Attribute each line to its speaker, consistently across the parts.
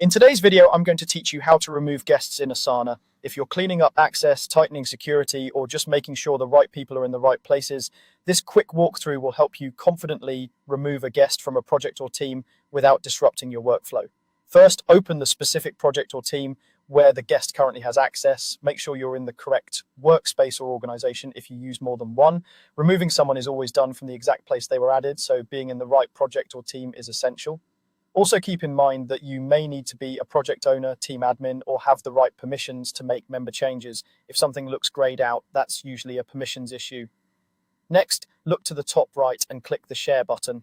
Speaker 1: In today's video, I'm going to teach you how to remove guests in Asana. If you're cleaning up access, tightening security, or just making sure the right people are in the right places, this quick walkthrough will help you confidently remove a guest from a project or team without disrupting your workflow. First, open the specific project or team where the guest currently has access. Make sure you're in the correct workspace or organization if you use more than one. Removing someone is always done from the exact place they were added, so being in the right project or team is essential. Also keep in mind that you may need to be a project owner, team admin, or have the right permissions to make member changes. If something looks grayed out, that's usually a permissions issue. Next, look to the top right and click the share button.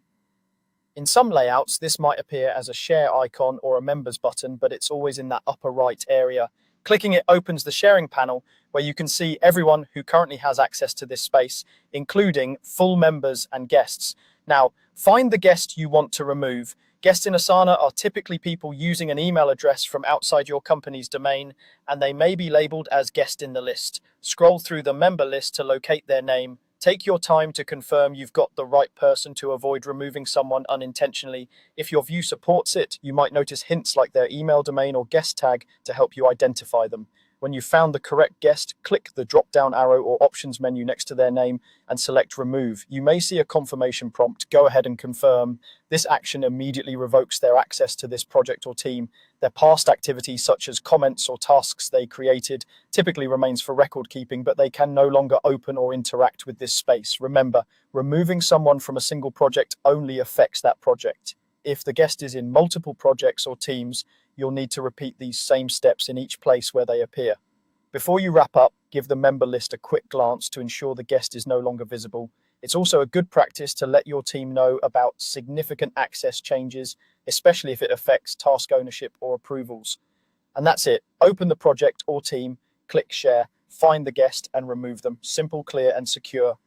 Speaker 1: In some layouts, this might appear as a share icon or a members button, but it's always in that upper right area. Clicking it opens the sharing panel where you can see everyone who currently has access to this space, including full members and guests. Now, find the guest you want to remove. Guests in Asana are typically people using an email address from outside your company's domain, and they may be labeled as guest in the list. Scroll through the member list to locate their name. Take your time to confirm you've got the right person to avoid removing someone unintentionally. If your view supports it, you might notice hints like their email domain or guest tag to help you identify them. When you've found the correct guest, click the drop-down arrow or options menu next to their name and select remove. You may see a confirmation prompt. Go ahead and confirm. This action immediately revokes their access to this project or team. Their past activities, such as comments or tasks they created, typically remains for record keeping, but they can no longer open or interact with this space. Remember, removing someone from a single project only affects that project. If the guest is in multiple projects or teams, you'll need to repeat these same steps in each place where they appear. Before you wrap up, give the member list a quick glance to ensure the guest is no longer visible. It's also a good practice to let your team know about significant access changes, especially if it affects task ownership or approvals. And that's it. Open the project or team, click share, find the guest and remove them. Simple, clear, and secure.